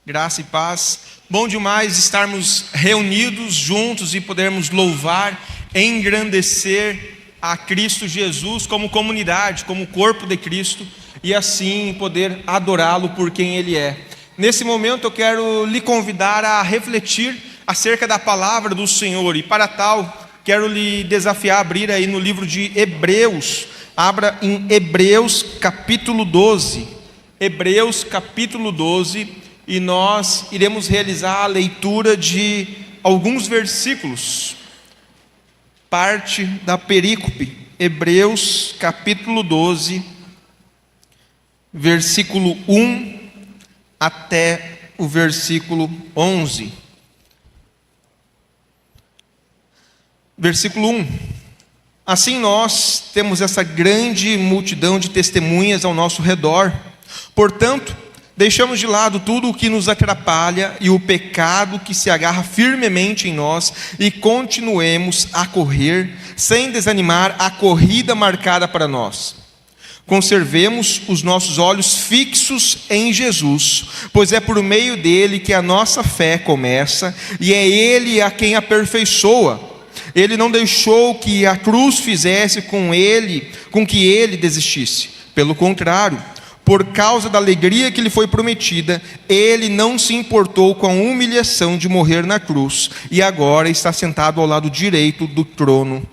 Graça e paz. Bom demais estarmos reunidos juntos e podermos louvar, engrandecer a Cristo Jesus como comunidade, como corpo de Cristo, e assim poder adorá-lo por quem Ele é. Nesse momento eu quero lhe convidar a refletir acerca da palavra do Senhor, e para tal quero lhe desafiar a abrir aí no livro de Hebreus. Abra em Hebreus capítulo 12. Hebreus capítulo 12. E nós iremos realizar a leitura de alguns versículos, parte da perícope. Hebreus capítulo 12, versículo 1 até o versículo 11. Versículo 1. Assim nós temos essa grande multidão de testemunhas ao nosso redor. Portanto, deixamos de lado tudo o que nos atrapalha e o pecado que se agarra firmemente em nós e continuemos a correr, sem desanimar, a corrida marcada para nós. Conservemos os nossos olhos fixos em Jesus, pois é por meio dele que a nossa fé começa e é ele a quem aperfeiçoa. Ele não deixou que a cruz fizesse com que ele desistisse. Pelo contrário, por causa da alegria que lhe foi prometida, ele não se importou com a humilhação de morrer na cruz, e agora está sentado ao lado direito do trono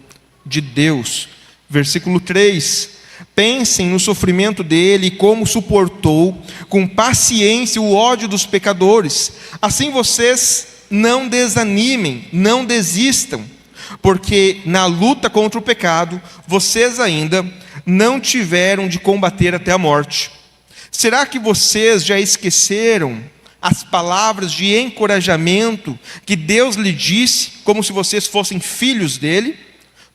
de Deus. Versículo 3. Pensem no sofrimento dele e como suportou com paciência o ódio dos pecadores. Assim vocês não desanimem, não desistam, porque na luta contra o pecado, vocês ainda não tiveram de combater até a morte. Será que vocês já esqueceram as palavras de encorajamento que Deus lhe disse, como se vocês fossem filhos dele?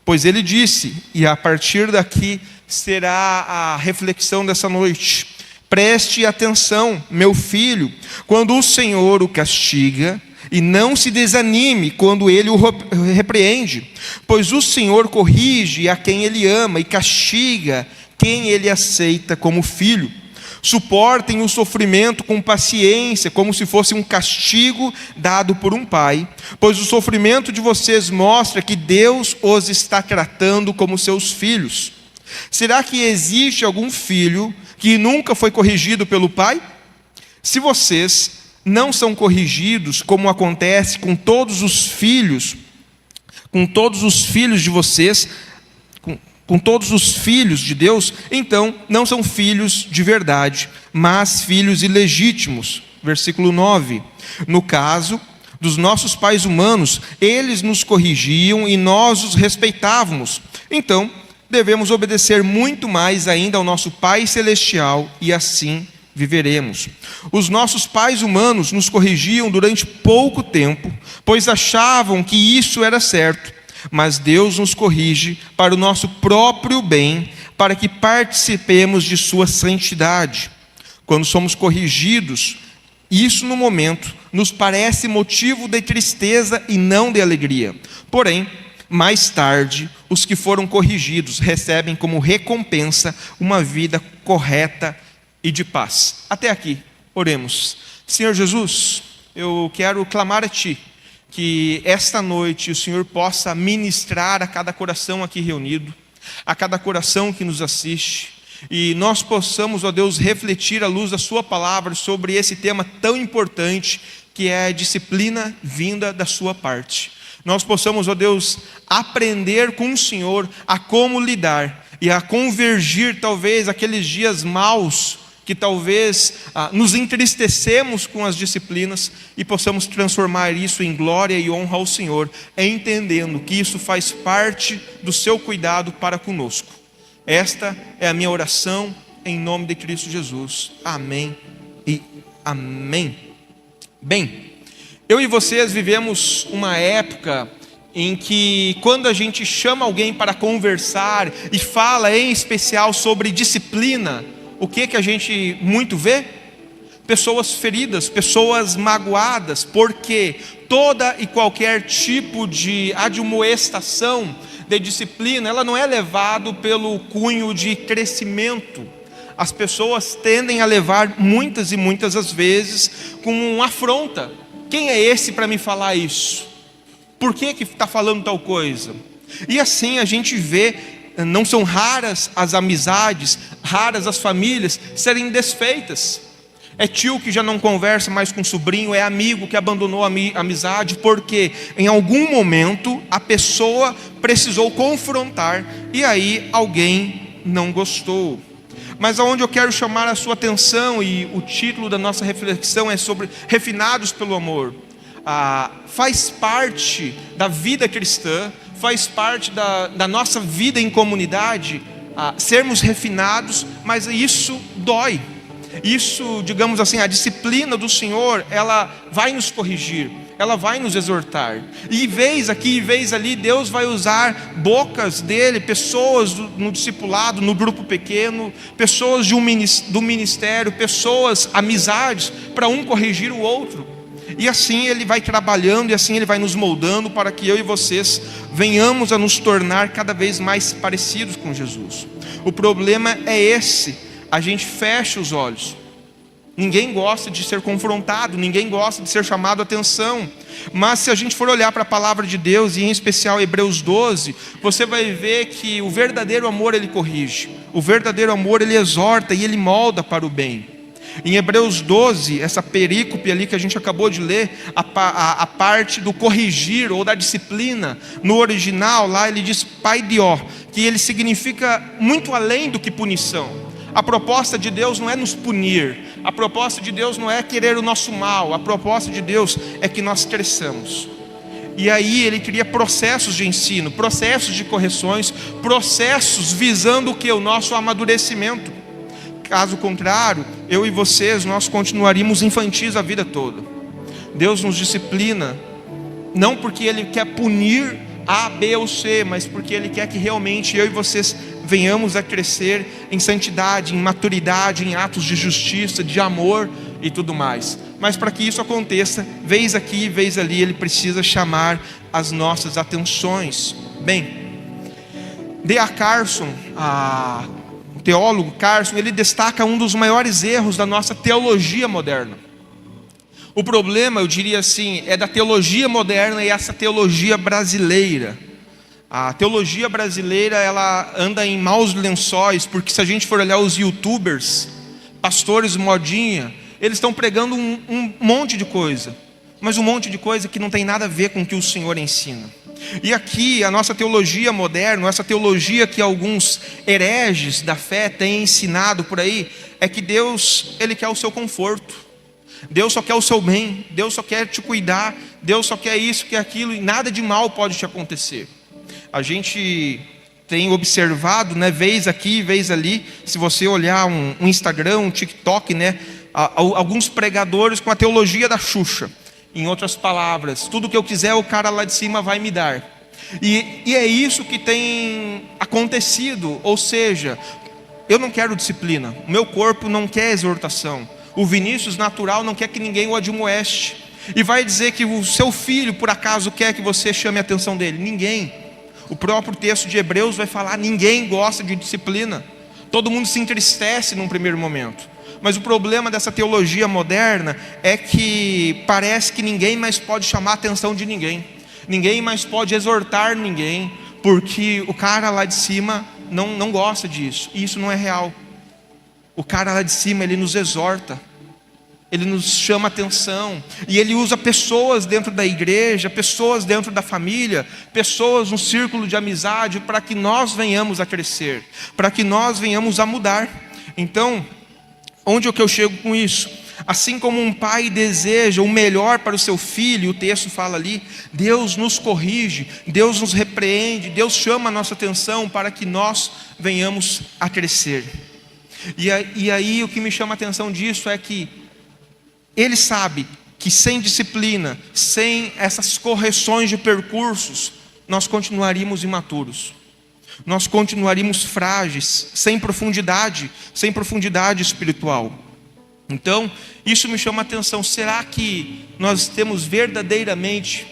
Pois ele disse, e a partir daqui será a reflexão dessa noite: preste atenção, meu filho, quando o Senhor o castiga, e não se desanime quando ele o repreende, pois o Senhor corrige a quem ele ama e castiga quem ele aceita como filho. Suportem o sofrimento com paciência, como se fosse um castigo dado por um pai, pois o sofrimento de vocês mostra que Deus os está tratando como seus filhos. Será que existe algum filho que nunca foi corrigido pelo pai? Se vocês não são corrigidos, como acontece com todos os filhos de vocês, com todos os filhos de Deus, então não são filhos de verdade, mas filhos ilegítimos. Versículo 9. No caso dos nossos pais humanos, eles nos corrigiam e nós os respeitávamos. Então, devemos obedecer muito mais ainda ao nosso Pai Celestial e assim viveremos. Os nossos pais humanos nos corrigiam durante pouco tempo, pois achavam que isso era certo. Mas Deus nos corrige para o nosso próprio bem, para que participemos de sua santidade. Quando somos corrigidos, isso no momento nos parece motivo de tristeza e não de alegria. Porém, mais tarde, os que foram corrigidos recebem como recompensa uma vida correta e de paz. Até aqui, oremos. Senhor Jesus, eu quero clamar a Ti, que esta noite o Senhor possa ministrar a cada coração aqui reunido, a cada coração que nos assiste, e nós possamos, ó Deus, refletir à luz da Sua palavra sobre esse tema tão importante, que é a disciplina vinda da Sua parte. Nós possamos, ó Deus, aprender com o Senhor a como lidar e a convergir talvez aqueles dias maus, que talvez nos entristecemos com as disciplinas e possamos transformar isso em glória e honra ao Senhor, entendendo que isso faz parte do seu cuidado para conosco. Esta é a minha oração em nome de Cristo Jesus. Amém e amém. Bem, eu e vocês vivemos uma época em que quando a gente chama alguém para conversar e fala em especial sobre disciplina, o que a gente muito vê? Pessoas feridas, pessoas magoadas, porque toda e qualquer tipo de admoestação de disciplina, ela não é levado pelo cunho de crescimento. as pessoas tendem a levar muitas e muitas as vezes com uma afronta. Quem é esse para me falar isso? Por que está falando tal coisa? E assim a gente vê, não são raras as amizades, raras as famílias serem desfeitas. É tio que já não conversa mais com sobrinho, é amigo que abandonou a amizade, porque em algum momento a pessoa precisou confrontar e aí alguém não gostou. Mas aonde eu quero chamar a sua atenção, e o título da nossa reflexão é sobre refinados pelo amor. Faz parte da vida cristã, faz parte da nossa vida em comunidade, sermos refinados, mas isso dói. Isso, digamos assim, a disciplina do Senhor, ela vai nos corrigir, ela vai nos exortar. E vez aqui e vez ali, Deus vai usar bocas dele, pessoas no discipulado, no grupo pequeno, pessoas do ministério, pessoas, amizades, para um corrigir o outro. E assim ele vai trabalhando, e assim ele vai nos moldando, para que eu e vocês venhamos a nos tornar cada vez mais parecidos com Jesus. O problema é esse: a gente fecha os olhos. Ninguém gosta de ser confrontado, ninguém gosta de ser chamado a atenção. Mas se a gente for olhar para a palavra de Deus, e em especial Hebreus 12, você vai ver que o verdadeiro amor ele corrige, o verdadeiro amor ele exorta e ele molda para o bem. Em Hebreus 12, essa perícope ali que a gente acabou de ler, a parte do corrigir ou da disciplina, no original lá ele diz paidió, que ele significa muito além do que punição. A proposta de Deus não é nos punir, a proposta de Deus não é querer o nosso mal, a proposta de Deus é que nós cresçamos. E aí ele cria processos de ensino, processos de correções, processos visando o que? O nosso amadurecimento. Caso contrário, eu e vocês, nós continuaríamos infantis a vida toda. Deus nos disciplina, não porque Ele quer punir A, B ou C, mas porque Ele quer que realmente eu e vocês venhamos a crescer em santidade, em maturidade, em atos de justiça, de amor e tudo mais. Mas para que isso aconteça, vez aqui e vez ali, Ele precisa chamar as nossas atenções. Bem, D.A. Carson, o teólogo Carson, ele destaca um dos maiores erros da nossa teologia moderna. O problema, eu diria assim, é da teologia moderna e essa teologia brasileira. A teologia brasileira, ela anda em maus lençóis, porque se a gente for olhar os youtubers, pastores modinha, eles estão pregando um monte de coisa, mas um monte de coisa que não tem nada a ver com o que o Senhor ensina. E aqui a nossa teologia moderna, essa teologia que alguns hereges da fé têm ensinado por aí, é que Deus, Ele quer o seu conforto, Deus só quer o seu bem, Deus só quer te cuidar, Deus só quer isso, quer aquilo, e nada de mal pode te acontecer. A gente tem observado, né, vez aqui, vez ali, se você olhar um Instagram, um TikTok, né, alguns pregadores com a teologia da Xuxa. Em outras palavras, tudo que eu quiser o cara lá de cima vai me dar. E é isso que tem acontecido. Ou seja, eu não quero disciplina, o meu corpo não quer exortação, o Vinícius natural não quer que ninguém o admoeste. E vai dizer que o seu filho por acaso quer que você chame a atenção dele? Ninguém. O próprio texto de Hebreus vai falar, ninguém gosta de disciplina, todo mundo se entristece num primeiro momento. Mas o problema dessa teologia moderna é que parece que ninguém mais pode chamar a atenção de ninguém, ninguém mais pode exortar ninguém, porque o cara lá de cima não gosta disso, e isso não é real. O cara lá de cima, ele nos exorta, ele nos chama a atenção, e ele usa pessoas dentro da igreja, pessoas dentro da família, pessoas no círculo de amizade, para que nós venhamos a crescer, para que nós venhamos a mudar. Então, onde é que eu chego com isso? Assim como um pai deseja o melhor para o seu filho, o texto fala ali, Deus nos corrige, Deus nos repreende, Deus chama a nossa atenção para que nós venhamos a crescer. E aí o que me chama a atenção disso é que Ele sabe que sem disciplina, sem essas correções de percursos, nós continuaríamos imaturos. Nós continuaríamos frágeis, sem profundidade espiritual. Então, isso me chama a atenção. Será que nós temos verdadeiramente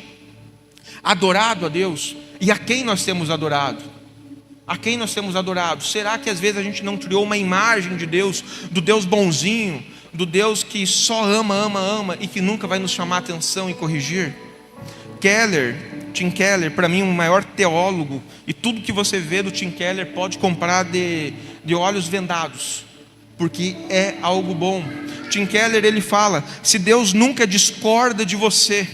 adorado a Deus? E a quem nós temos adorado? A quem nós temos adorado? Será que às vezes a gente não criou uma imagem de Deus, do Deus bonzinho, do Deus que só ama, ama, ama e que nunca vai nos chamar a atenção e corrigir? Tim Keller, para mim, o maior teólogo, e tudo que você vê do Tim Keller pode comprar de olhos vendados, porque é algo bom. Tim Keller, ele fala: se Deus nunca discorda de você,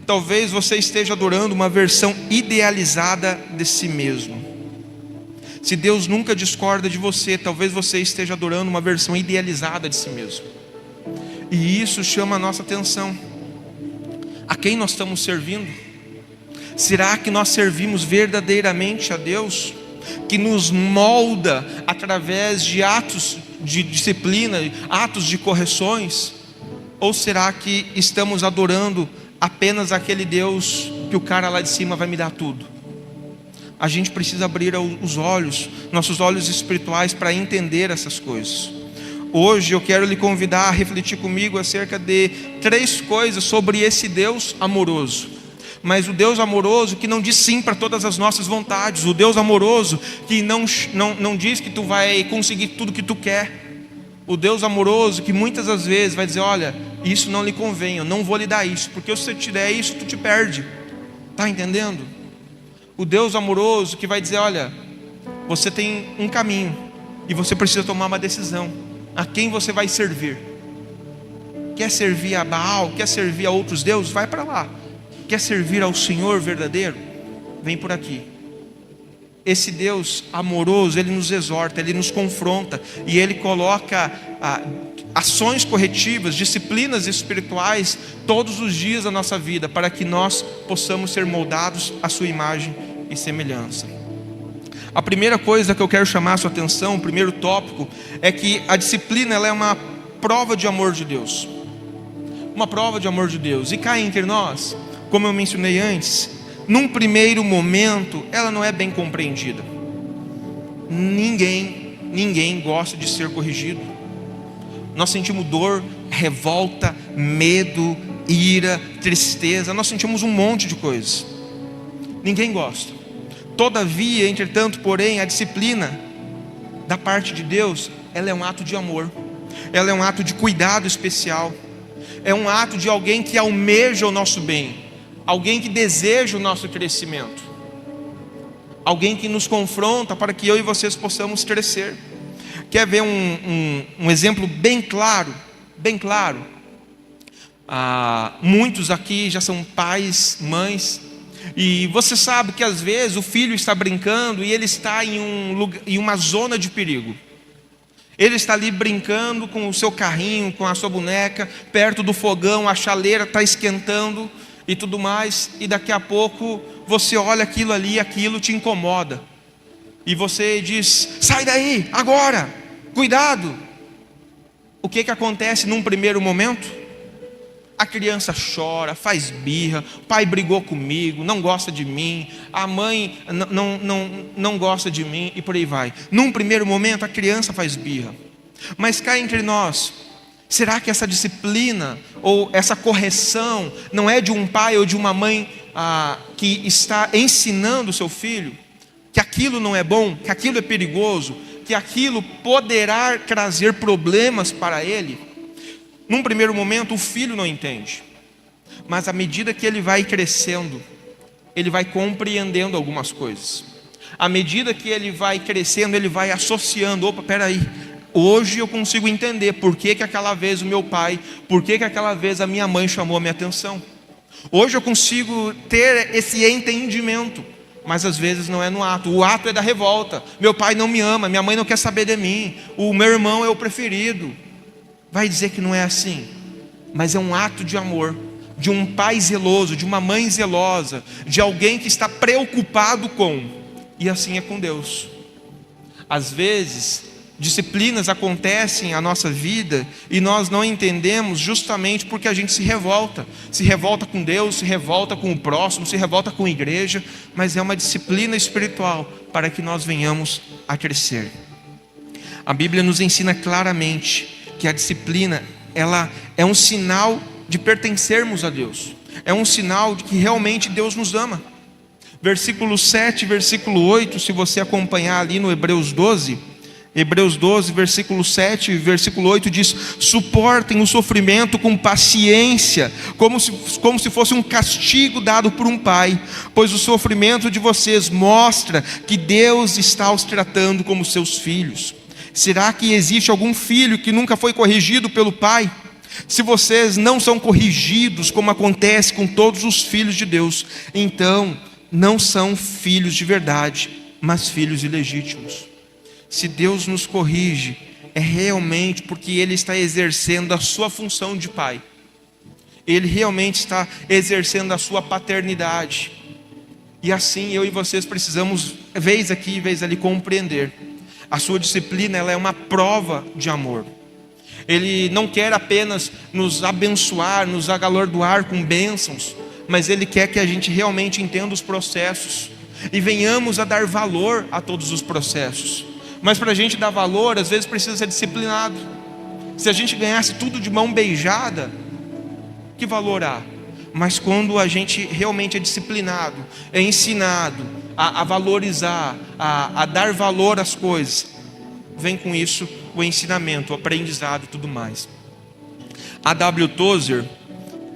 talvez você esteja adorando uma versão idealizada de si mesmo. Se Deus nunca discorda de você, talvez você esteja adorando uma versão idealizada de si mesmo. E isso chama a nossa atenção. A quem nós estamos servindo? Será que nós servimos verdadeiramente a Deus, que nos molda através de atos de disciplina, atos de correções? Ou será que estamos adorando apenas aquele Deus que o cara lá de cima vai me dar tudo? A gente precisa abrir os olhos, nossos olhos espirituais, para entender essas coisas. Hoje eu quero lhe convidar a refletir comigo acerca de 3 coisas sobre esse Deus amoroso. Mas o Deus amoroso que não diz sim para todas as nossas vontades. O Deus amoroso que não diz que tu vai conseguir tudo que tu quer. O Deus amoroso que muitas das vezes vai dizer: olha, isso não lhe convém, eu não vou lhe dar isso, porque se eu te der isso, tu te perde. Está entendendo? O Deus amoroso que vai dizer: olha, você tem um caminho e você precisa tomar uma decisão. A quem você vai servir? Quer servir a Baal? Quer servir a outros deuses? Vai para lá. Quer servir ao Senhor verdadeiro? Vem por aqui. Esse Deus amoroso, Ele nos exorta, Ele nos confronta, e Ele coloca ações corretivas, disciplinas espirituais todos os dias da nossa vida, para que nós possamos ser moldados à sua imagem e semelhança. A primeira coisa que eu quero chamar a sua atenção, o primeiro tópico, é que a disciplina, ela é uma prova de amor de Deus. Uma prova de amor de Deus. E cá entre nós, como eu mencionei antes, num primeiro momento, ela não é bem compreendida. Ninguém gosta de ser corrigido. Nós sentimos dor, revolta, medo, ira, tristeza. Nós sentimos um monte de coisas. Ninguém gosta. Todavia, entretanto, porém, a disciplina da parte de Deus, ela é um ato de amor. Ela é um ato de cuidado especial. É um ato de alguém que almeja o nosso bem. Alguém que deseja o nosso crescimento. Alguém que nos confronta para que eu e vocês possamos crescer. Quer ver um exemplo bem claro? Bem claro. Muitos aqui já são pais, mães, e você sabe que às vezes o filho está brincando e ele está em uma zona de perigo. Ele está ali brincando com o seu carrinho, com a sua boneca, perto do fogão, a chaleira está esquentando e tudo mais, e daqui a pouco você olha aquilo ali, aquilo te incomoda, e você diz: sai daí, agora, cuidado. O que acontece num primeiro momento? A criança chora, faz birra, o pai brigou comigo, não gosta de mim, a mãe não gosta de mim, e por aí vai. Num primeiro momento a criança faz birra. Mas cá entre nós, será que essa disciplina ou essa correção não é de um pai ou de uma mãe que está ensinando o seu filho que aquilo não é bom, que aquilo é perigoso, que aquilo poderá trazer problemas para ele? Num primeiro momento o filho não entende, mas à medida que ele vai crescendo, ele vai compreendendo algumas coisas. À medida que ele vai crescendo, ele vai associando: opa, peraí, hoje eu consigo entender por que aquela vez o meu pai, por que aquela vez a minha mãe chamou a minha atenção. Hoje eu consigo ter esse entendimento, mas às vezes não é no ato. O ato é da revolta: meu pai não me ama, minha mãe não quer saber de mim, o meu irmão é o preferido. Vai dizer que não é assim, mas é um ato de amor, de um pai zeloso, de uma mãe zelosa, de alguém que está preocupado com. E assim é com Deus. Às vezes, disciplinas acontecem na nossa vida e nós não entendemos, justamente porque a gente se revolta com Deus, se revolta com o próximo, se revolta com a igreja, mas é uma disciplina espiritual para que nós venhamos a crescer. A Bíblia nos ensina claramente que a disciplina, ela é um sinal de pertencermos a Deus, é um sinal de que realmente Deus nos ama. Versículo 7, versículo 8, se você acompanhar ali no Hebreus 12, versículo 7 e versículo 8 diz: suportem o sofrimento com paciência, como se fosse um castigo dado por um pai, pois o sofrimento de vocês mostra que Deus está os tratando como seus filhos. Será que existe algum filho que nunca foi corrigido pelo pai? Se vocês não são corrigidos, como acontece com todos os filhos de Deus, então não são filhos de verdade, mas filhos ilegítimos. Se Deus nos corrige, é realmente porque Ele está exercendo a sua função de pai. Ele realmente está exercendo a sua paternidade. E assim eu e vocês precisamos, vez aqui, vez ali, compreender. A sua disciplina, ela é uma prova de amor. Ele não quer apenas nos abençoar, nos agalordoar com bênçãos, mas Ele quer que a gente realmente entenda os processos e venhamos a dar valor a todos os processos. Mas para a gente dar valor, às vezes precisa ser disciplinado. Se a gente ganhasse tudo de mão beijada, que valor há? Mas quando a gente realmente é disciplinado, é ensinado a valorizar, a dar valor às coisas, vem com isso o ensinamento, o aprendizado e tudo mais. A W. Tozer,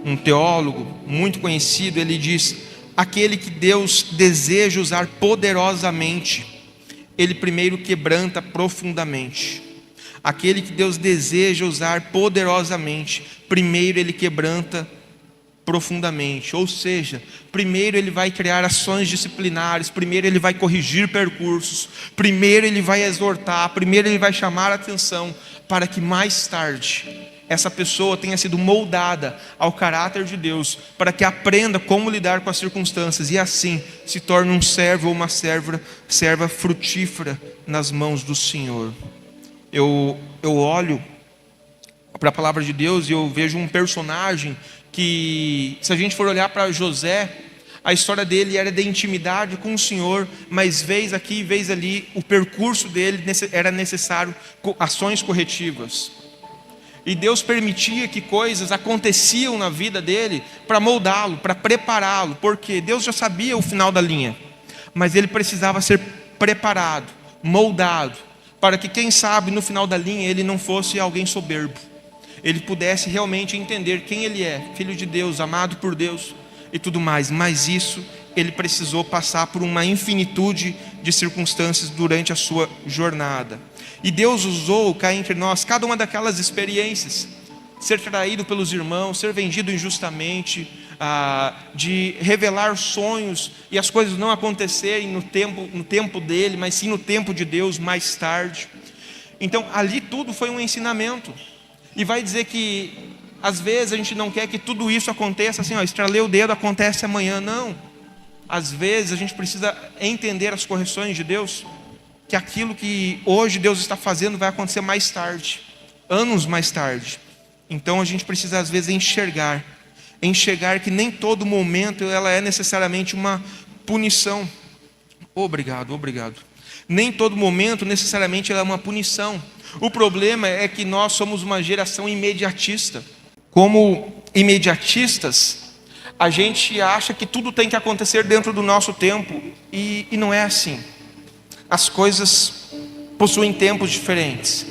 um teólogo muito conhecido, ele diz: aquele que Deus deseja usar poderosamente, Ele primeiro quebranta profundamente. Aquele que Deus deseja usar poderosamente, primeiro Ele quebranta profundamente. Ou seja, primeiro Ele vai criar ações disciplinares, primeiro Ele vai corrigir percursos, primeiro Ele vai exortar, primeiro Ele vai chamar a atenção, para que mais tarde essa pessoa tenha sido moldada ao caráter de Deus, para que aprenda como lidar com as circunstâncias e assim se torne um servo ou uma serva frutífera nas mãos do Senhor. Eu olho para a palavra de Deus e eu vejo um personagem que, se a gente for olhar para José, a história dele era de intimidade com o Senhor, mas vez aqui, vez ali, o percurso dele era necessário ações corretivas. E Deus permitia que coisas aconteciam na vida dele para moldá-lo, para prepará-lo, porque Deus já sabia o final da linha, mas ele precisava ser preparado, moldado, para que, quem sabe, no final da linha ele não fosse alguém soberbo, ele pudesse realmente entender quem ele é, filho de Deus, amado por Deus e tudo mais. Mas isso ele precisou passar por uma infinitude de circunstâncias durante a sua jornada. E Deus usou cá entre nós cada uma daquelas experiências, ser traído pelos irmãos, ser vendido injustamente, de revelar sonhos e as coisas não acontecerem no tempo dele, mas sim no tempo de Deus mais tarde. Então ali tudo foi um ensinamento. E vai dizer que às vezes a gente não quer que tudo isso aconteça assim, estralei o dedo, acontece amanhã. Não. Às vezes a gente precisa entender as correções de Deus, que aquilo que hoje Deus está fazendo vai acontecer mais tarde, anos mais tarde. Então a gente precisa às vezes enxergar que nem todo momento ela é necessariamente uma punição. Obrigado. Nem todo momento necessariamente ela é uma punição. O problema é que nós somos uma geração imediatista. Como imediatistas, a gente acha que tudo tem que acontecer dentro do nosso tempo, e não é assim. As coisas possuem tempos diferentes.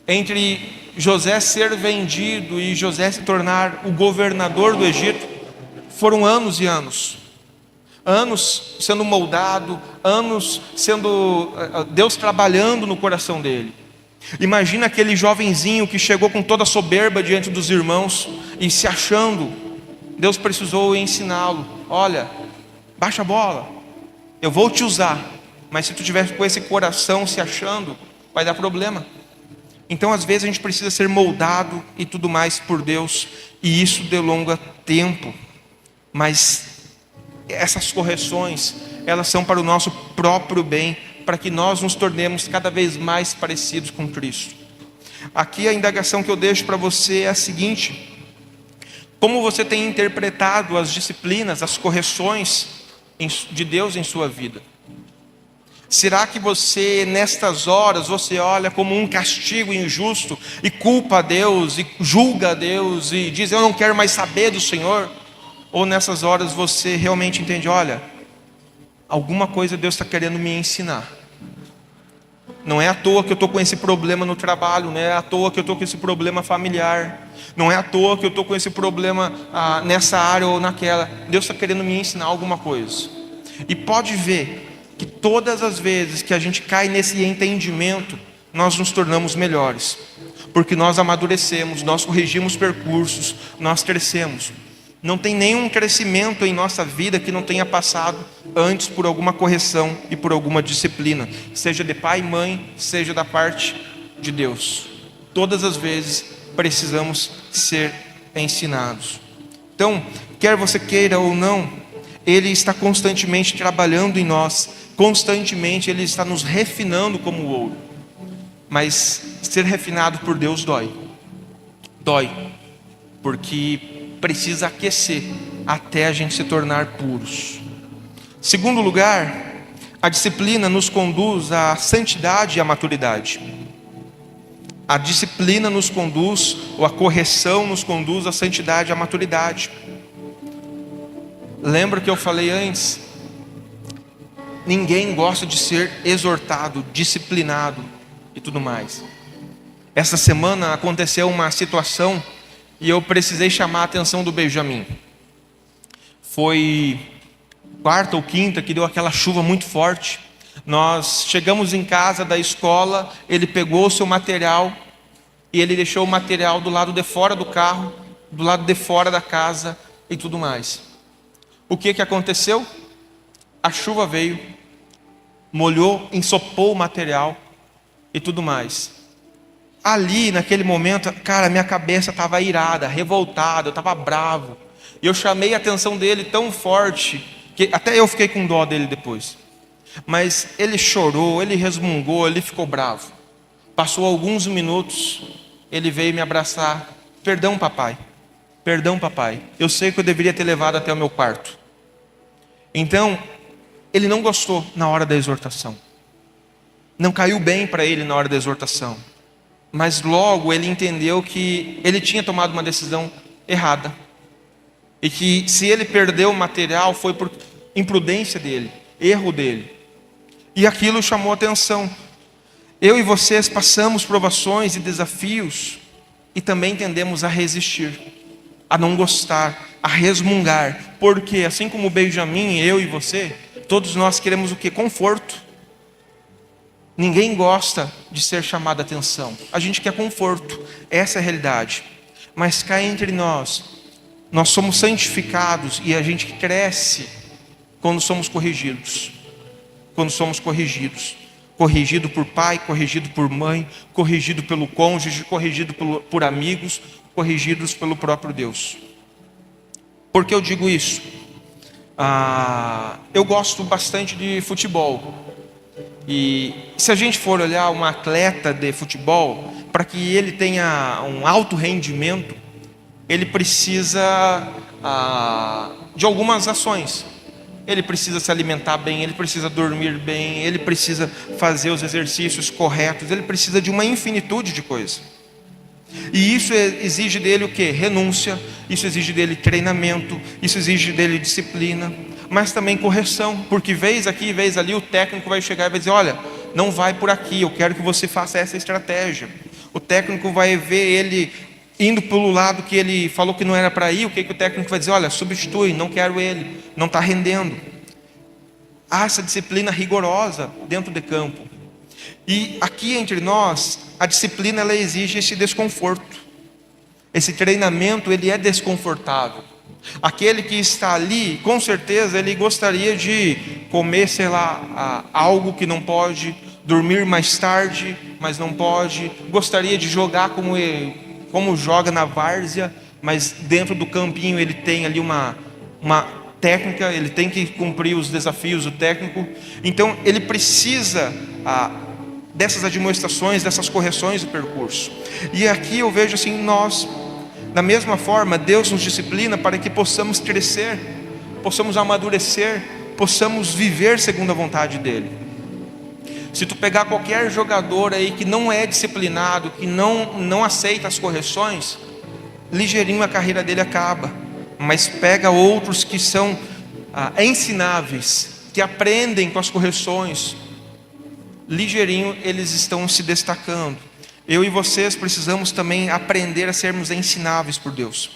Entre José ser vendido e José se tornar o governador do Egito, foram anos e anos. Anos sendo moldado, anos sendo Deus trabalhando no coração dele. Imagina aquele jovenzinho que chegou com toda a soberba diante dos irmãos e se achando. Deus precisou ensiná-lo: olha, baixa a bola, eu vou te usar, mas se tu tiver com esse coração se achando, vai dar problema. Então às vezes a gente precisa ser moldado e tudo mais por Deus, e isso delonga tempo. Mas essas correções, elas são para o nosso próprio bem, para que nós nos tornemos cada vez mais parecidos com Cristo. Aqui a indagação que eu deixo para você é a seguinte: como você tem interpretado as disciplinas, as correções de Deus em sua vida? Será que você, nestas horas, você olha como um castigo injusto e culpa a Deus e julga a Deus e diz: eu não quero mais saber do Senhor? Ou nessas horas você realmente entende: olha, alguma coisa Deus está querendo me ensinar. Não é à toa que eu estou com esse problema no trabalho, não é à toa que eu estou com esse problema familiar, não é à toa que eu estou com esse problema nessa área ou naquela. Deus está querendo me ensinar alguma coisa. E pode ver que todas as vezes que a gente cai nesse entendimento, nós nos tornamos melhores, porque nós amadurecemos, nós corrigimos percursos, nós crescemos. Não tem nenhum crescimento em nossa vida que não tenha passado antes por alguma correção e por alguma disciplina, seja de pai e mãe, seja da parte de Deus. Todas as vezes precisamos ser ensinados. Então, quer você queira ou não, Ele está constantemente trabalhando em nós, constantemente Ele está nos refinando como ouro. Mas ser refinado por Deus dói, porque precisa aquecer até a gente se tornar puros. Segundo lugar, a disciplina nos conduz à santidade e à maturidade. A disciplina nos conduz, ou a correção nos conduz à santidade e à maturidade. Lembra que eu falei antes? Ninguém gosta de ser exortado, disciplinado e tudo mais. Essa semana aconteceu uma situação e eu precisei chamar a atenção do Benjamin. Foi quarta ou quinta que deu aquela chuva muito forte. Nós chegamos em casa da escola, ele pegou o seu material e ele deixou o material do lado de fora do carro, do lado de fora da casa e tudo mais. O que aconteceu? A chuva veio, molhou, ensopou o material e tudo mais. Ali, naquele momento, cara, minha cabeça estava irada, revoltada, eu estava bravo. E eu chamei a atenção dele tão forte, que até eu fiquei com dó dele depois. Mas ele chorou, ele resmungou, ele ficou bravo. Passou alguns minutos, ele veio me abraçar. Perdão, papai. Perdão, papai. Eu sei que eu deveria ter levado até o meu quarto. Então, ele não gostou na hora da exortação. Não caiu bem para ele na hora da exortação. Mas logo ele entendeu que ele tinha tomado uma decisão errada. E que se ele perdeu o material foi por imprudência dele, erro dele. E aquilo chamou atenção. Eu e vocês passamos provações e desafios e também tendemos a resistir, a não gostar, a resmungar. Porque assim como o Benjamin, eu e você, todos nós queremos o quê? Conforto. Ninguém gosta de ser chamado a atenção. A gente quer conforto. Essa é a realidade. Mas cá entre nós somos santificados e a gente cresce quando somos corrigidos. Quando somos corrigidos. Corrigido por pai, corrigido por mãe, corrigido pelo cônjuge, corrigido por amigos, corrigidos pelo próprio Deus. Por que eu digo isso? Eu gosto bastante de futebol. E se a gente for olhar um atleta de futebol, para que ele tenha um alto rendimento, ele precisa de algumas ações. Ele precisa se alimentar bem, ele precisa dormir bem, ele precisa fazer os exercícios corretos, ele precisa de uma infinitude de coisas. E isso exige dele o quê? Renúncia, isso exige dele treinamento, isso exige dele disciplina, mas também correção, porque vez aqui, vez ali, o técnico vai chegar e vai dizer: olha, não vai por aqui, eu quero que você faça essa estratégia. O técnico vai ver ele indo pelo lado que ele falou que não era para ir. O que o técnico vai dizer? Olha, substitui, não quero ele, não está rendendo. Há essa disciplina rigorosa dentro de campo. E aqui entre nós, a disciplina ela exige esse desconforto. Esse treinamento ele é desconfortável. Aquele que está ali, com certeza, ele gostaria de comer, sei lá, algo que não pode, dormir mais tarde, mas não pode, gostaria de jogar como joga na várzea, mas dentro do campinho ele tem ali uma técnica, ele tem que cumprir os desafios do técnico. Então ele precisa dessas admoestações, dessas correções do percurso. E aqui eu vejo assim, nós, da mesma forma, Deus nos disciplina para que possamos crescer, possamos amadurecer, possamos viver segundo a vontade dEle. Se tu pegar qualquer jogador aí que não é disciplinado, que não aceita as correções, ligeirinho a carreira dele acaba. Mas pega outros que são ensináveis, que aprendem com as correções, ligeirinho eles estão se destacando. Eu e vocês precisamos também aprender a sermos ensináveis por Deus.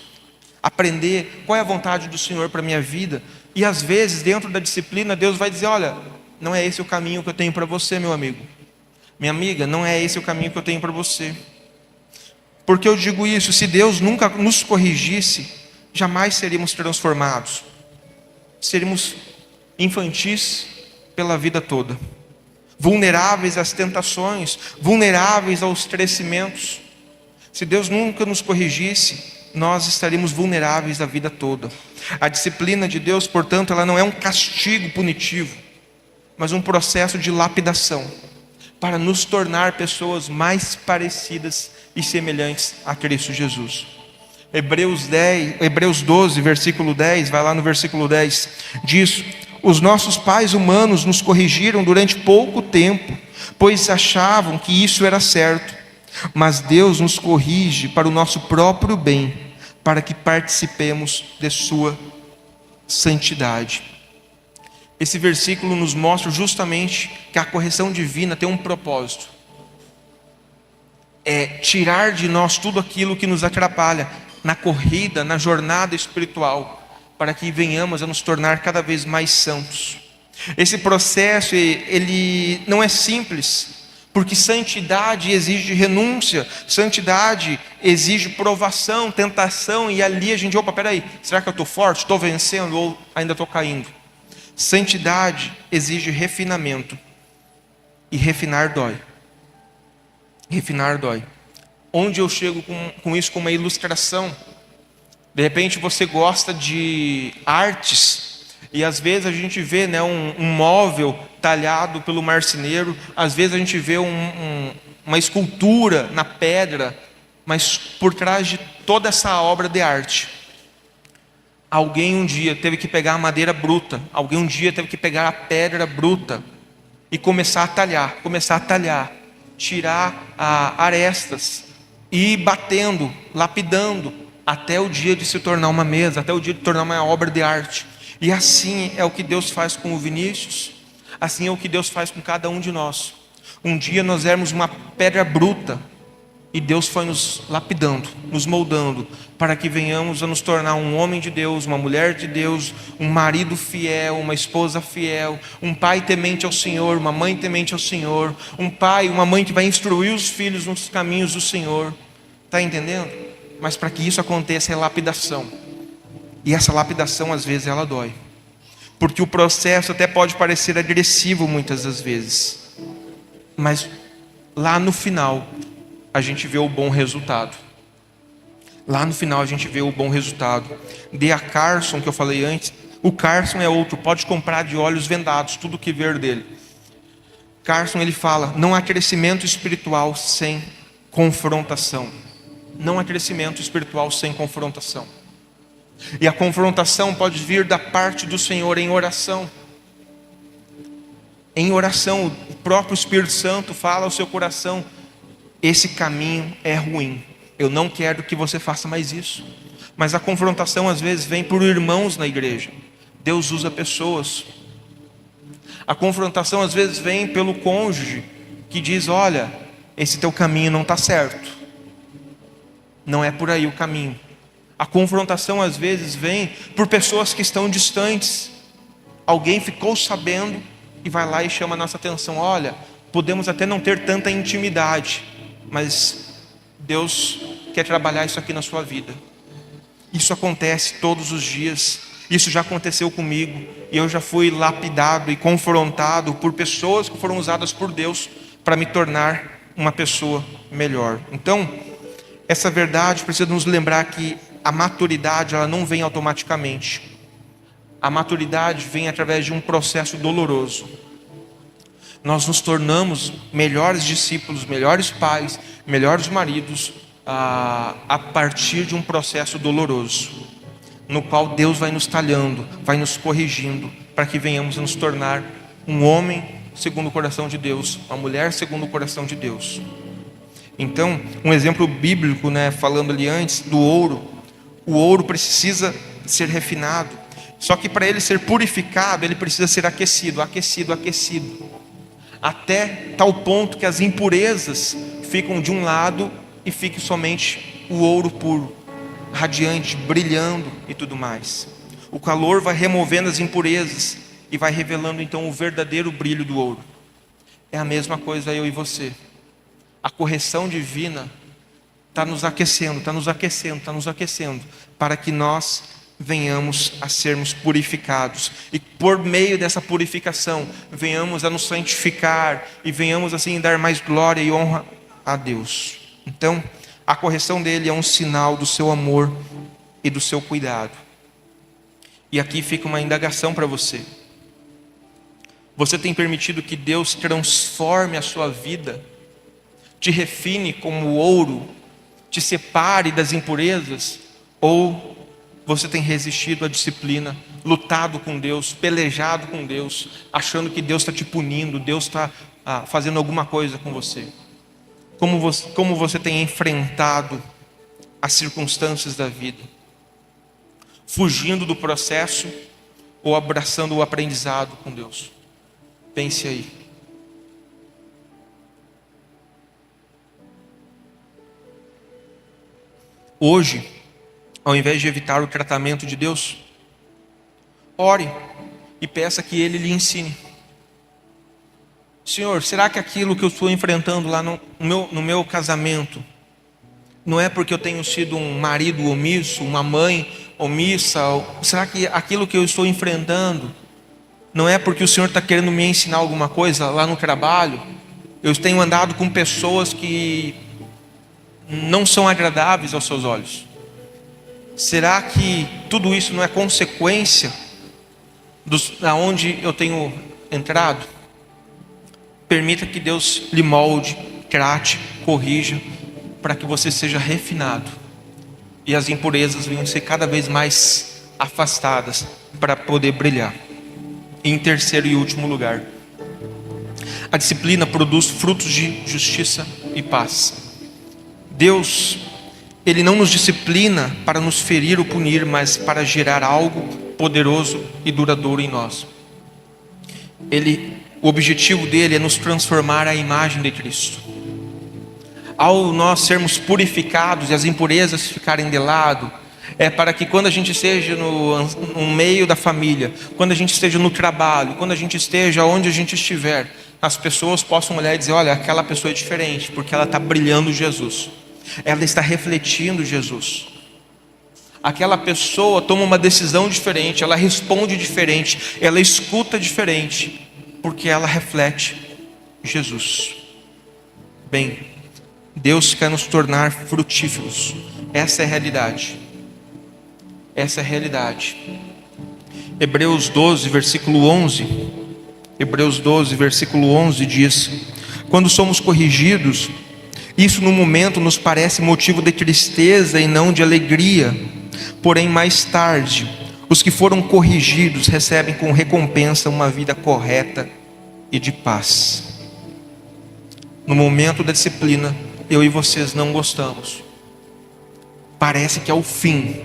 Aprender qual é a vontade do Senhor para a minha vida. E às vezes, dentro da disciplina, Deus vai dizer: olha, não é esse o caminho que eu tenho para você, meu amigo. Minha amiga, não é esse o caminho que eu tenho para você. Porque eu digo isso: se Deus nunca nos corrigisse, jamais seríamos transformados. Seríamos infantis pela vida toda, vulneráveis às tentações, vulneráveis aos crescimentos. Se Deus nunca nos corrigisse, nós estaríamos vulneráveis a vida toda. A disciplina de Deus, portanto, ela não é um castigo punitivo, mas um processo de lapidação, para nos tornar pessoas mais parecidas e semelhantes a Cristo Jesus. Hebreus 12, versículo 10, vai lá no versículo 10, diz: os nossos pais humanos nos corrigiram durante pouco tempo, pois achavam que isso era certo. Mas Deus nos corrige para o nosso próprio bem, para que participemos de sua santidade. Esse versículo nos mostra justamente que a correção divina tem um propósito. É tirar de nós tudo aquilo que nos atrapalha na corrida, na jornada espiritual, para que venhamos a nos tornar cada vez mais santos. Esse processo, ele não é simples, porque santidade exige renúncia, santidade exige provação, tentação, e ali a gente, opa, peraí, será que eu estou forte, estou vencendo ou ainda estou caindo? Santidade exige refinamento, e refinar dói. Refinar dói. Onde eu chego com isso, com uma ilustração? De repente você gosta de artes, e às vezes a gente vê, né, um móvel talhado pelo marceneiro, às vezes a gente vê uma escultura na pedra, mas por trás de toda essa obra de arte, alguém um dia teve que pegar a madeira bruta, alguém um dia teve que pegar a pedra bruta e começar a talhar, tirar arestas, e ir batendo, lapidando, até o dia de se tornar uma mesa, até o dia de tornar uma obra de arte. E assim é o que Deus faz com o Vinícius, assim é o que Deus faz com cada um de nós. Um dia nós éramos uma pedra bruta, e Deus foi nos lapidando, nos moldando, para que venhamos a nos tornar um homem de Deus, uma mulher de Deus, um marido fiel, uma esposa fiel, um pai temente ao Senhor, uma mãe temente ao Senhor, um pai, uma mãe que vai instruir os filhos nos caminhos do Senhor. Está entendendo? Mas para que isso aconteça é lapidação. E essa lapidação às vezes ela dói, porque o processo até pode parecer agressivo muitas das vezes, mas lá no final a gente vê o bom resultado. Lá no final a gente vê o bom resultado. D.A. Carson, que eu falei antes, o Carson é outro, pode comprar de olhos vendados tudo que ver dele. Carson, ele fala: não há crescimento espiritual sem confrontação. Não há crescimento espiritual sem confrontação. E a confrontação pode vir da parte do Senhor em oração. Em oração, o próprio Espírito Santo fala ao seu coração: esse caminho é ruim, eu não quero que você faça mais isso. Mas a confrontação às vezes vem por irmãos na igreja. Deus usa pessoas. A confrontação às vezes vem pelo cônjuge, que diz: olha, esse teu caminho não está certo, não é por aí o caminho. A confrontação às vezes vem por pessoas que estão distantes. Alguém ficou sabendo e vai lá e chama a nossa atenção: olha, podemos até não ter tanta intimidade, mas Deus quer trabalhar isso aqui na sua vida. Isso acontece todos os dias. Isso já aconteceu comigo, e eu já fui lapidado e confrontado por pessoas que foram usadas por Deus para me tornar uma pessoa melhor. Então, essa verdade precisa nos lembrar que a maturidade, ela não vem automaticamente. A maturidade vem através de um processo doloroso. Nós nos tornamos melhores discípulos, melhores pais, melhores maridos, a partir de um processo doloroso, no qual Deus vai nos talhando, vai nos corrigindo, para que venhamos a nos tornar um homem segundo o coração de Deus, uma mulher segundo o coração de Deus. Então, um exemplo bíblico, né, falando ali antes do ouro. O ouro precisa ser refinado, Só que para ele ser purificado, ele precisa ser aquecido, aquecido, aquecido, até tal ponto que as impurezas ficam de um lado e fique somente o ouro puro, radiante, brilhando e tudo mais. O calor vai removendo as impurezas e vai revelando então o verdadeiro brilho do ouro. É a mesma coisa eu e você. A correção divina está nos aquecendo, está nos aquecendo, está nos aquecendo, para que nós venhamos a sermos purificados, e por meio dessa purificação venhamos a nos santificar, e venhamos assim dar mais glória e honra a Deus. Então a correção dele é um sinal do seu amor e do seu cuidado. E aqui fica uma indagação para você: você tem permitido que Deus transforme a sua vida, te refine como ouro, te separe das impurezas? Ou você tem resistido à disciplina, lutado com Deus, pelejado com Deus, achando que Deus está te punindo, Deus está fazendo alguma coisa com você? Como você tem enfrentado as circunstâncias da vida? Fugindo do processo ou abraçando o aprendizado com Deus? Pense aí. Hoje, ao invés de evitar o tratamento de Deus, ore e peça que Ele lhe ensine. Senhor, será que aquilo que eu estou enfrentando lá no meu casamento não é porque eu tenho sido um marido omisso, uma mãe omissa? Será que aquilo que eu estou enfrentando não é porque o Senhor está querendo me ensinar alguma coisa lá no trabalho? Eu tenho andado com pessoas que não são agradáveis aos seus olhos. Será que tudo isso não é consequência da onde eu tenho entrado? Permita que Deus lhe molde, trate, corrija, para que você seja refinado e as impurezas venham ser cada vez mais afastadas para poder brilhar. E em terceiro e último lugar, a disciplina produz frutos de justiça e paz. Deus, Ele não nos disciplina para nos ferir ou punir, mas para gerar algo poderoso e duradouro em nós. O objetivo dele é nos transformar à imagem de Cristo. Ao nós sermos purificados e as impurezas ficarem de lado, é para que quando a gente esteja no meio da família, quando a gente esteja no trabalho, quando a gente esteja onde a gente estiver, as pessoas possam olhar e dizer: olha, aquela pessoa é diferente, porque ela está brilhando Jesus, ela está refletindo Jesus. Aquela pessoa toma uma decisão diferente, ela responde diferente, ela escuta diferente, porque ela reflete Jesus. Bem, Deus quer nos tornar frutíferos. Essa é a realidade. Essa é a realidade. Hebreus 12, versículo 11. Hebreus 12, versículo 11 diz: quando somos corrigidos, isso no momento nos parece motivo de tristeza e não de alegria. Porém, mais tarde, os que foram corrigidos recebem com recompensa uma vida correta e de paz. No momento da disciplina, eu e vocês não gostamos. Parece que é o fim.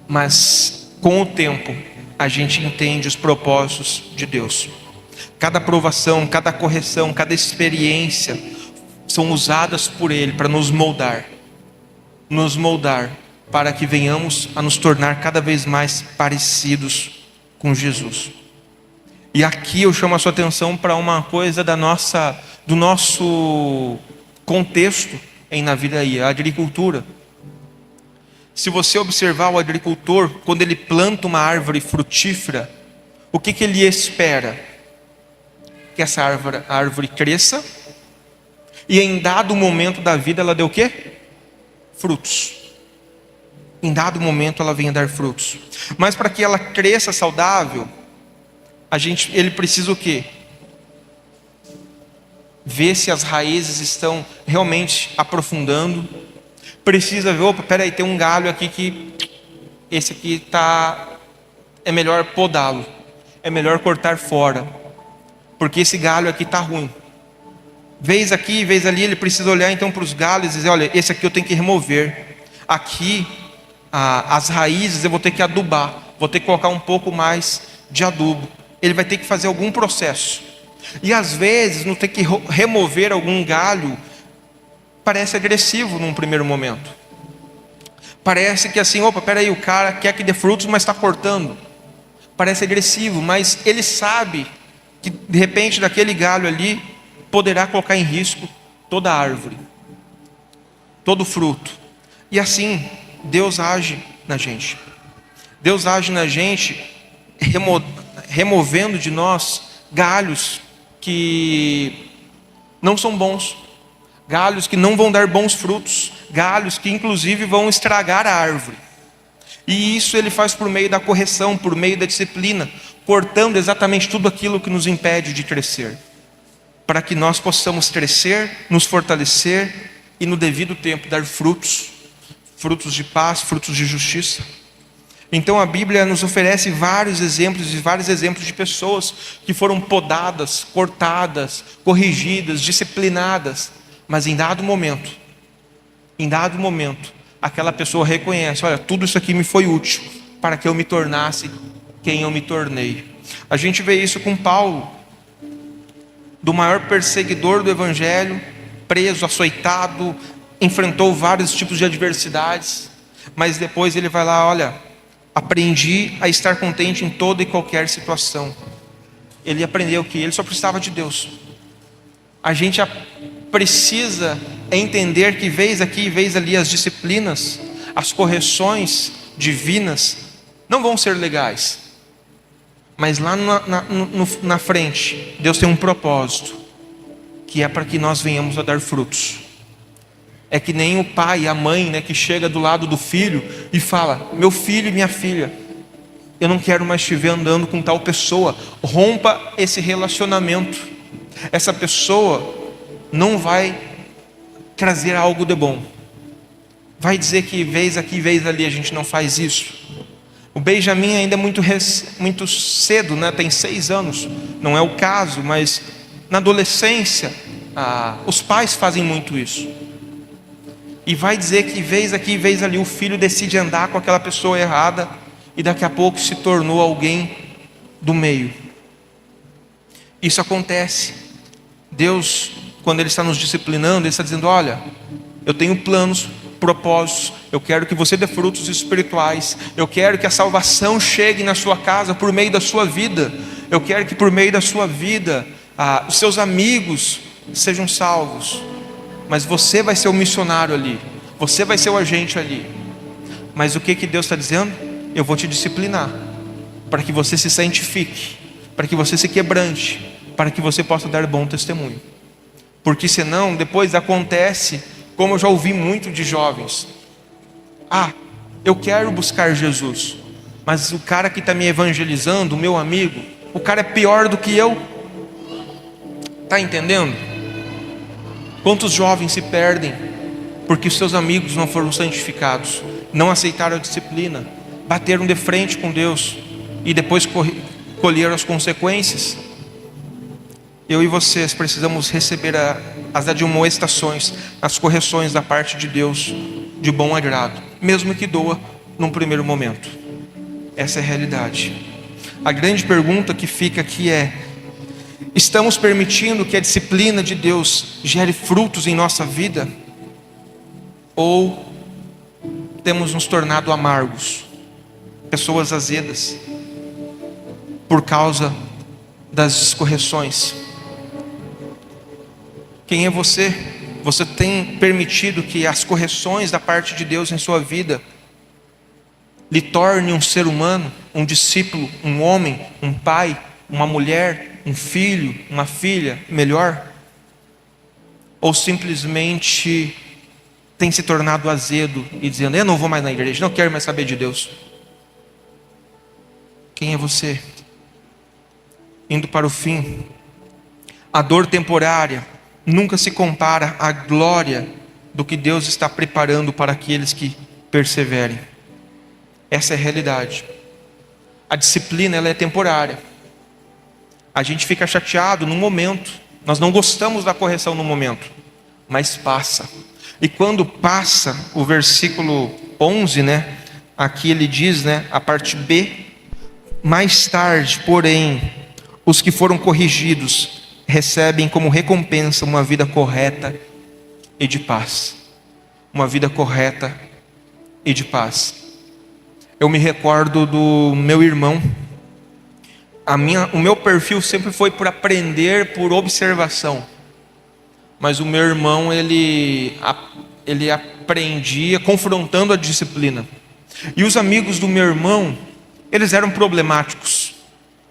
Mas com o tempo, a gente entende os propósitos de Deus. Cada provação, cada correção, cada experiência são usadas por Ele para nos moldar para que venhamos a nos tornar cada vez mais parecidos com Jesus. E aqui eu chamo a sua atenção para uma coisa do nosso contexto na vida aí, a agricultura. Se você observar o agricultor, quando ele planta uma árvore frutífera, o que ele espera? Que essa árvore cresça e em dado momento da vida ela dê o quê? Frutos. Em dado momento ela venha dar frutos. Mas para que ela cresça saudável, ele precisa o quê? Ver se as raízes estão realmente aprofundando. Precisa ver, opa, peraí, tem um galho aqui que esse aqui é melhor podá-lo, é melhor cortar fora, porque esse galho aqui está ruim. Vez aqui, vez ali, ele precisa olhar então para os galhos e dizer: olha, esse aqui eu tenho que remover. Aqui, as raízes eu vou ter que adubar, vou ter que colocar um pouco mais de adubo. Ele vai ter que fazer algum processo. E às vezes, não ter que remover algum galho, parece agressivo num primeiro momento. Parece que assim, opa, peraí, o cara quer que dê frutos, mas está cortando. Parece agressivo, mas ele sabe que de repente daquele galho ali poderá colocar em risco toda a árvore, todo fruto. E assim Deus age na gente. Deus age na gente removendo de nós galhos que não são bons, galhos que não vão dar bons frutos, galhos que inclusive vão estragar a árvore. E isso Ele faz por meio da correção, por meio da disciplina, cortando exatamente tudo aquilo que nos impede de crescer, para que nós possamos crescer, nos fortalecer e no devido tempo dar frutos, frutos de paz, frutos de justiça. Então a Bíblia nos oferece vários exemplos de pessoas que foram podadas, cortadas, corrigidas, disciplinadas, mas em dado momento, aquela pessoa reconhece: olha, tudo isso aqui me foi útil para que eu me tornasse quem eu me tornei. A gente vê isso com Paulo, do maior perseguidor do Evangelho, preso, açoitado, enfrentou vários tipos de adversidades, mas depois ele vai lá: olha, aprendi a estar contente em toda e qualquer situação. Ele aprendeu que ele só precisava de Deus. A gente precisa entender que vez aqui e vez ali as disciplinas, as correções divinas não vão ser legais, mas lá na frente Deus tem um propósito, que é para que nós venhamos a dar frutos. É que nem o pai e a mãe, né, que chega do lado do filho e fala: meu filho e minha filha, eu não quero mais te ver andando com tal pessoa. Rompa esse relacionamento. Essa pessoa não vai trazer algo de bom. Vai dizer que vez aqui, vez ali a gente não faz isso. O Benjamin ainda é muito cedo, né? Tem 6 anos. Não é o caso, mas na adolescência os pais fazem muito isso. E vai dizer que vez aqui, vez ali o filho decide andar com aquela pessoa errada, e daqui a pouco se tornou alguém do meio. Isso acontece. Deus, quando Ele está nos disciplinando, Ele está dizendo: olha, eu tenho planos, propósitos, eu quero que você dê frutos espirituais, eu quero que a salvação chegue na sua casa por meio da sua vida, eu quero que por meio da sua vida os seus amigos sejam salvos, mas você vai ser o missionário ali, você vai ser o agente ali. Mas o que Deus está dizendo? Eu vou te disciplinar, para que você se santifique, para que você se quebrante, para que você possa dar bom testemunho. Porque senão depois acontece, como eu já ouvi muito de jovens: eu quero buscar Jesus, mas o cara que está me evangelizando, o meu amigo, o cara é pior do que eu. Está entendendo? Quantos jovens se perdem porque os seus amigos não foram santificados, não aceitaram a disciplina, bateram de frente com Deus e depois colheram as consequências? Eu e vocês precisamos receber as admoestações, as correções da parte de Deus de bom agrado, mesmo que doa num primeiro momento. Essa é a realidade. A grande pergunta que fica aqui é: estamos permitindo que a disciplina de Deus gere frutos em nossa vida? Ou temos nos tornado amargos, pessoas azedas, por causa das correções? Quem é você? Você tem permitido que as correções da parte de Deus em sua vida lhe torne um ser humano, um discípulo, um homem, um pai, uma mulher, um filho, uma filha melhor? Ou simplesmente tem se tornado azedo e dizendo: eu não vou mais na igreja, não quero mais saber de Deus? Quem é você? Indo para o fim, a dor temporária nunca se compara à glória do que Deus está preparando para aqueles que perseverem. Essa é a realidade. A disciplina, ela é temporária. A gente fica chateado no momento, nós não gostamos da correção no momento, mas passa. E quando passa, o versículo 11, aqui ele diz, a parte B, Mais tarde, porém, os que foram corrigidos recebem como recompensa uma vida correta e de paz. Uma vida correta e de paz. Eu me recordo do meu irmão. O meu perfil sempre foi por aprender, por observação. Mas o meu irmão, ele aprendia confrontando a disciplina. E os amigos do meu irmão, eles eram problemáticos.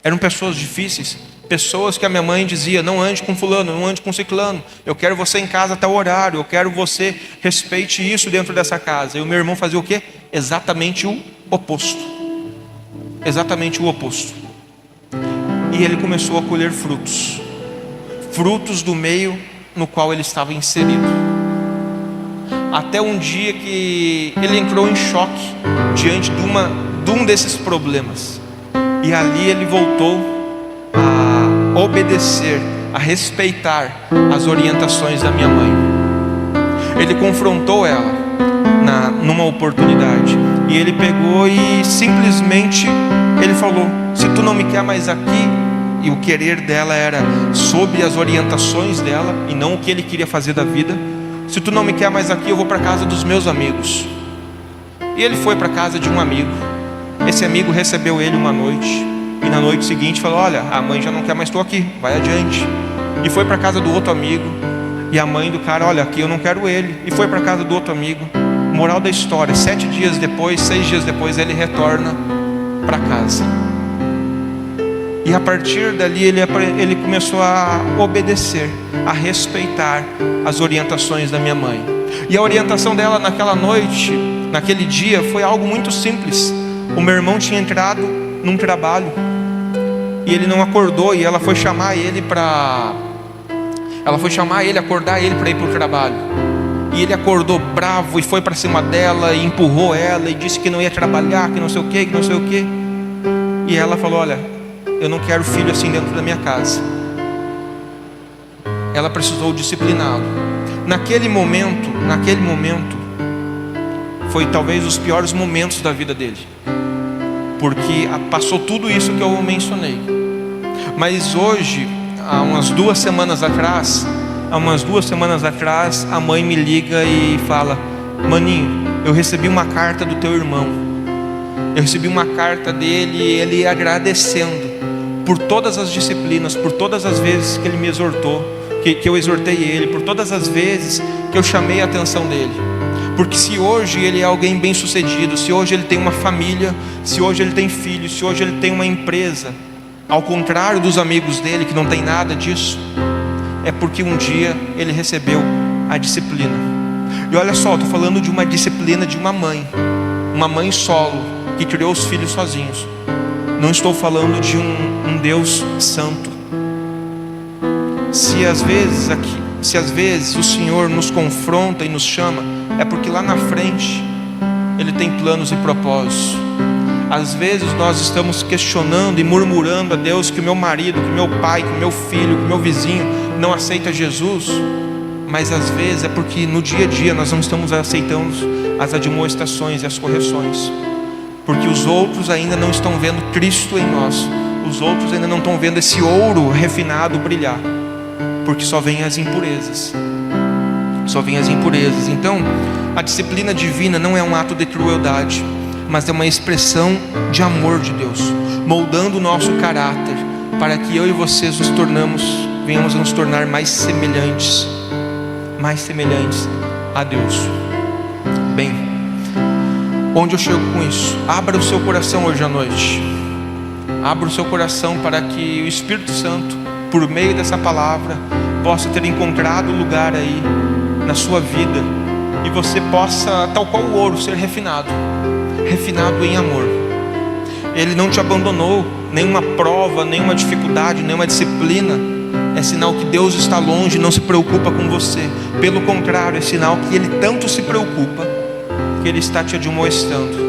Eram pessoas difíceis. Pessoas que a minha mãe dizia: não ande com fulano, não ande com ciclano. Eu quero você em casa até o horário. Eu quero você respeite isso dentro dessa casa. E o meu irmão fazia o quê? Exatamente o oposto. Exatamente o oposto. E ele começou a colher frutos. Frutos do meio no qual ele estava inserido. Até um dia que ele entrou em choque diante de um desses problemas. E ali ele voltou a obedecer, a respeitar as orientações da minha mãe. Ele confrontou ela numa oportunidade. E ele pegou e simplesmente ele falou: se tu não me quer mais aqui. E o querer dela era sobre as orientações dela e não o que ele queria fazer da vida. Se tu não me quer mais aqui, eu vou para a casa dos meus amigos. E ele foi para a casa de um amigo. Esse amigo recebeu ele uma noite. E na noite seguinte falou: olha, a mãe já não quer mais tu aqui, vai adiante. E foi para a casa do outro amigo. E a mãe do cara: olha, aqui eu não quero ele. E foi para a casa do outro amigo. Moral da história: 6 dias depois, ele retorna para casa. E a partir dali ele começou a obedecer, a respeitar as orientações da minha mãe. E a orientação dela naquela noite, naquele dia, foi algo muito simples. O meu irmão tinha entrado num trabalho e ele não acordou, e ela foi chamar ele, acordar ele para ir para o trabalho. E ele acordou bravo e foi para cima dela e empurrou ela e disse que não ia trabalhar, que não sei o que, E ela falou: olha, eu não quero filho assim dentro da minha casa. Ela precisou discipliná-lo. Naquele momento, foi talvez os piores momentos da vida dele, porque passou tudo isso que eu mencionei. Mas hoje, há umas 2 semanas atrás, a mãe me liga e fala: maninho, eu recebi uma carta do teu irmão. Eu recebi uma carta dele, ele agradecendo por todas as disciplinas, por todas as vezes que ele me exortou, que eu exortei ele, por todas as vezes que eu chamei a atenção dele. Porque se hoje ele é alguém bem sucedido, se hoje ele tem uma família, se hoje ele tem filhos, se hoje ele tem uma empresa, ao contrário dos amigos dele que não tem nada disso, é porque um dia ele recebeu a disciplina. E olha só, estou falando de uma disciplina de uma mãe solo, que criou os filhos sozinhos. Não estou falando de um Deus santo. Se às vezes o Senhor nos confronta e nos chama, é porque lá na frente Ele tem planos e propósitos. Às vezes nós estamos questionando e murmurando a Deus que o meu marido, que o meu pai, que o meu filho, que o meu vizinho não aceita Jesus. Mas às vezes é porque no dia a dia nós não estamos aceitando as admoestações e as correções, porque os outros ainda não estão vendo Cristo em nós. Os outros ainda não estão vendo esse ouro refinado brilhar, porque só vem as impurezas. Então, a disciplina divina não é um ato de crueldade, mas é uma expressão de amor de Deus, moldando o nosso caráter, para que eu e vocês venhamos a nos tornar mais semelhantes a Deus. Bem, onde eu chego com isso? Abra o seu coração hoje à noite. Abra o seu coração para que o Espírito Santo, por meio dessa palavra, possa ter encontrado lugar aí na sua vida, e você possa, tal qual o ouro, ser refinado em amor. Ele não te abandonou. Nenhuma prova, nenhuma dificuldade, nenhuma disciplina é sinal que Deus está longe e não se preocupa com você. Pelo contrário, é sinal que Ele tanto se preocupa que Ele está te admoestando.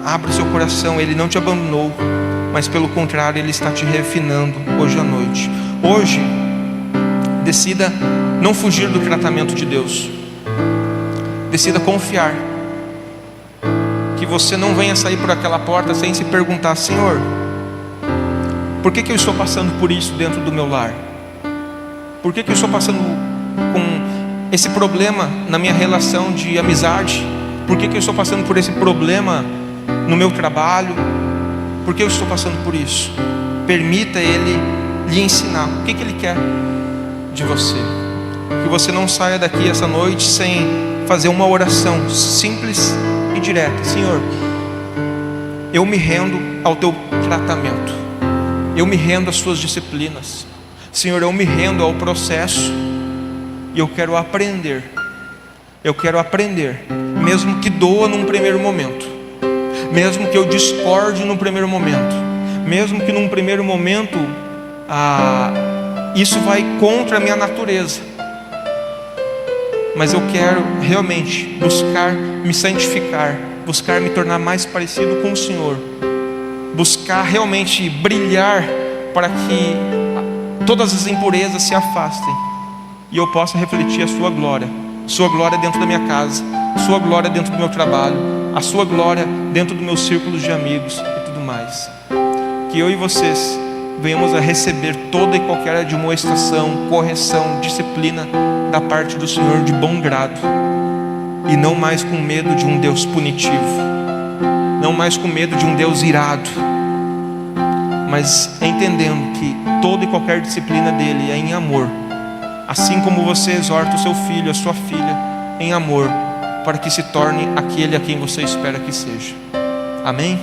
Abra o seu coração. Ele não te abandonou, mas pelo contrário, Ele está te refinando hoje à noite. Hoje, decida não fugir do tratamento de Deus. Decida confiar. que você não venha sair por aquela porta sem se perguntar: Senhor, por que eu estou passando por isso dentro do meu lar? Por que eu estou passando com esse problema na minha relação de amizade? Por que eu estou passando por esse problema no meu trabalho? Por que eu estou passando por isso? Permita Ele lhe ensinar o que Ele quer de você. Que você não saia daqui essa noite sem fazer uma oração simples e direta: Senhor, eu me rendo ao Teu tratamento, eu me rendo às Suas disciplinas. Senhor, eu me rendo ao processo e eu quero aprender. Eu quero aprender, mesmo que doa num primeiro momento, mesmo que eu discorde num primeiro momento, mesmo que num primeiro momento isso vai contra a minha natureza, mas eu quero realmente buscar me santificar, buscar me tornar mais parecido com o Senhor, buscar realmente brilhar para que todas as impurezas se afastem e eu possa refletir a Sua glória dentro da minha casa, a Sua glória dentro do meu trabalho, a Sua glória dentro do meu círculo de amigos e tudo mais. Que eu e vocês venhamos a receber toda e qualquer admoestação, correção, disciplina da parte do Senhor de bom grado, e não mais com medo de um Deus punitivo, não mais com medo de um Deus irado, mas entendendo que toda e qualquer disciplina dele é em amor, assim como você exorta o seu filho, a sua filha, em amor, para que se torne aquele a quem você espera que seja. Amém?